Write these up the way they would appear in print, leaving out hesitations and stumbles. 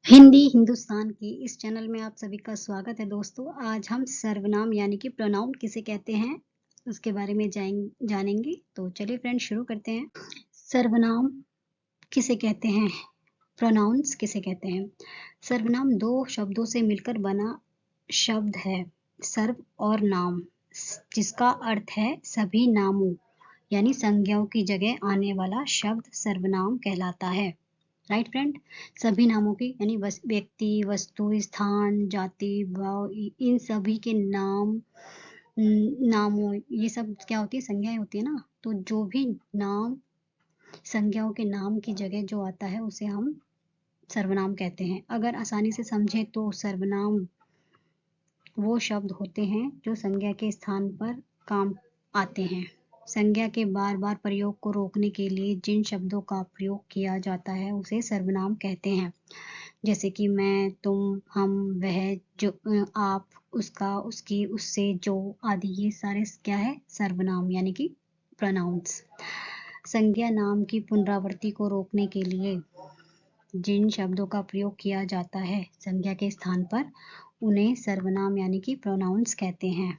हिंदी हिंदुस्तान के इस चैनल में आप सभी का स्वागत है दोस्तों। आज हम सर्वनाम यानी कि प्रोनाउन किसे कहते हैं उसके बारे में जानेंगे। तो चलिए फ्रेंड्स शुरू करते हैं। सर्वनाम किसे कहते हैं, प्रोनाउंस किसे कहते हैं। सर्वनाम दो शब्दों से मिलकर बना शब्द है, सर्व और नाम, जिसका अर्थ है सभी नामों यानी संज्ञाओं की जगह आने वाला शब्द सर्वनाम कहलाता है। राइट फ्रेंड, सभी नामों की यानी व्यक्ति, वस्तु, स्थान, जाति, भाव, इन सभी के नामों, ये सब क्या होती है, संज्ञाएं होती है ना। तो जो भी नाम, संज्ञाओं के नाम की जगह जो आता है उसे हम सर्वनाम कहते हैं। अगर आसानी से समझें तो सर्वनाम वो शब्द होते हैं जो संज्ञा के स्थान पर काम आते हैं। संज्ञा के बार बार प्रयोग को रोकने के लिए जिन शब्दों का प्रयोग किया जाता है उसे सर्वनाम कहते हैं। जैसे कि मैं, तुम, हम, वह, जो, आप, उसका, उसकी, उससे, जो आदि, ये सारे क्या है, सर्वनाम यानी कि प्रोनाउंस। संज्ञा नाम की पुनरावृत्ति को रोकने के लिए जिन शब्दों का प्रयोग किया जाता है संज्ञा के स्थान पर उन्हें सर्वनाम यानी कि प्रोनाउंस कहते हैं।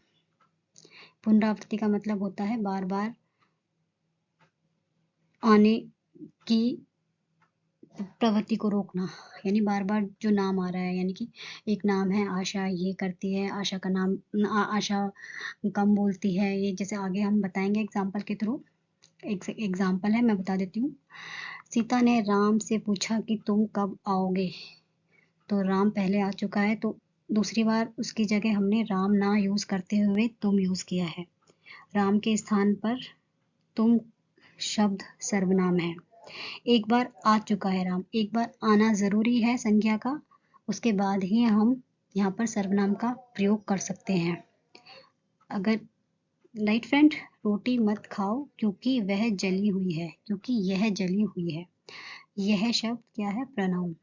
पुनरावृत्ति का मतलब होता है बार बार आने की प्रवृत्ति को रोकना, यानी बार बार जो नाम आ रहा है, यानी कि एक नाम है आशा, ये करती है, आशा का नाम, आशा कम बोलती है, ये जैसे आगे हम बताएंगे एग्जाम्पल के थ्रू। एक एग्जाम्पल है, मैं बता देती हूँ। सीता ने राम से पूछा कि तुम कब आओगे। तो राम पहले आ चुका है, तो दूसरी बार उसकी जगह हमने राम ना यूज करते हुए तुम यूज किया है। राम के स्थान पर तुम शब्द सर्वनाम है। एक बार आ चुका है राम, एक बार आना जरूरी है संज्ञा का, उसके बाद ही हम यहाँ पर सर्वनाम का प्रयोग कर सकते हैं। अगर राइट फ्रेंड, रोटी मत खाओ क्योंकि वह जली हुई है, क्योंकि यह जली हुई है, यह शब्द क्या है, प्रोनाउन।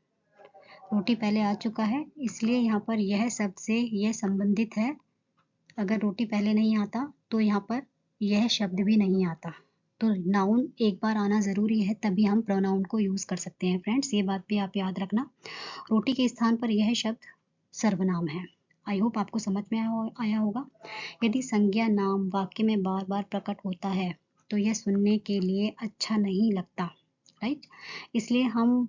रोटी पहले आ चुका है इसलिए यहाँ पर यह शब्द से यह संबंधित है। अगर रोटी पहले नहीं आता तो यहाँ पर यह शब्द भी नहीं आता। तो नाउन एक बार आना जरूरी है, तभी हम प्रोनाउन को यूज कर सकते हैं। फ्रेंड्स, ये बात भी आप याद रखना। रोटी के स्थान पर यह शब्द सर्वनाम है। आई होप आपको समझ में आया होगा। यदि संज्ञा नाम वाक्य में बार बार प्रकट होता है तो यह सुनने के लिए अच्छा नहीं लगता। राइट, इसलिए हम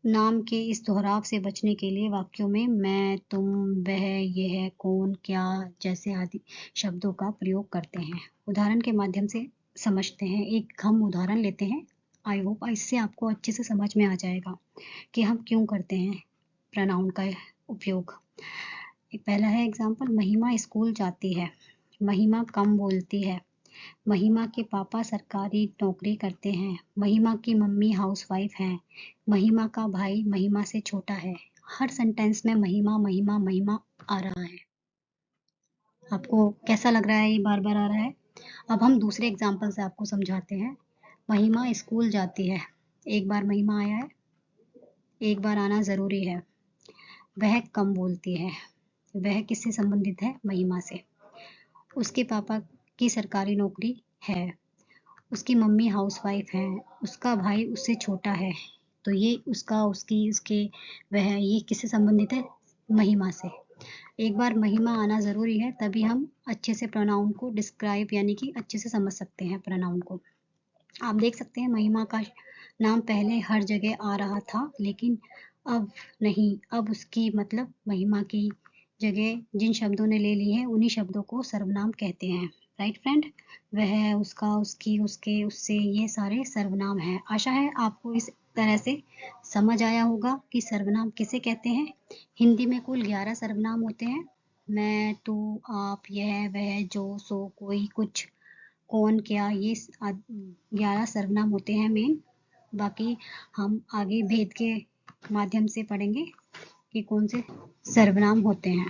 नाम के इस दोहराव से बचने के लिए वाक्यों में मैं, तुम, वह, यह, कौन, क्या जैसे आदि शब्दों का प्रयोग करते हैं। उदाहरण के माध्यम से समझते हैं। एक हम उदाहरण लेते हैं। आई होप इससे आपको अच्छे से समझ में आ जाएगा कि हम क्यों करते हैं प्रोनाउन का उपयोग। पहला है एग्जाम्पल, महिमा स्कूल जाती है, महिमा कम बोलती है, महिमा के पापा सरकारी नौकरी करते हैं, महिमा की मम्मी हाउसवाइफ है, महिमा का भाई महिमा से छोटा है। हर सेंटेंस में महिमा महिमा महिमा आ रहा है। आपको कैसा लग रहा है, ये बार बार आ रहा है। अब हम दूसरे एग्जाम्पल से आपको समझाते हैं। महिमा स्कूल जाती है, एक बार महिमा आया है, एक बार आना जरूरी है। वह कम बोलती है, वह किससे संबंधित है, महिमा से। उसके पापा की सरकारी नौकरी है, उसकी मम्मी हाउसवाइफ है, उसका भाई उससे छोटा है। तो ये उसका, उसकी, उसके, वह, ये किससे संबंधित है, महिमा से। एक बार महिमा आना जरूरी है, तभी हम अच्छे से प्रोनाउन को डिस्क्राइब यानी कि अच्छे से समझ सकते हैं प्रोनाउन को। आप देख सकते हैं महिमा का नाम पहले हर जगह आ रहा था, लेकिन अब नहीं। अब उसकी मतलब महिमा की जगह जिन शब्दों ने ले ली है उन्हीं शब्दों को सर्वनाम कहते हैं। राइट फ्रेंड, वह, उसका, उसकी, उसके, उससे, ये सारे सर्वनाम हैं। आशा है आपको इस तरह से समझ आया होगा कि सर्वनाम किसे कहते हैं। हिंदी में कुल 11 सर्वनाम होते हैं। मैं, तू, आप, यह, वह, जो, सो, कोई, कुछ, कौन, क्या, ये 11 सर्वनाम होते हैं मेन। बाकी हम आगे भेद के माध्यम से पढ़ेंगे कि कौन से सर्वनाम होते हैं।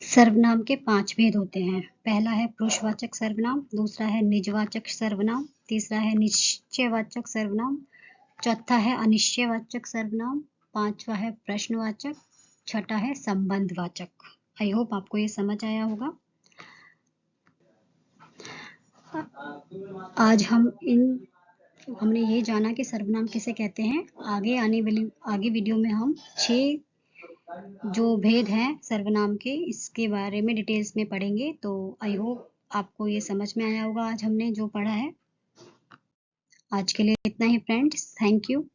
सर्वनाम के 5 भेद होते हैं। पहला है पुरुषवाचक सर्वनाम, दूसरा है निजवाचक सर्वनाम, तीसरा है निश्चयवाचक सर्वनाम, चौथा है अनिश्चयवाचक सर्वनाम, पांचवा है प्रश्नवाचक, छठा है संबंधवाचक। आई होप आपको ये समझ आया होगा। आज हम इन हमने ये जाना कि सर्वनाम किसे कहते हैं। आगे वीडियो में हम 6 जो भेद हैं सर्वनाम के, इसके बारे में डिटेल्स में पढ़ेंगे। तो आई होप आपको ये समझ में आया होगा आज हमने जो पढ़ा है। आज के लिए इतना ही फ्रेंड्स, थैंक यू।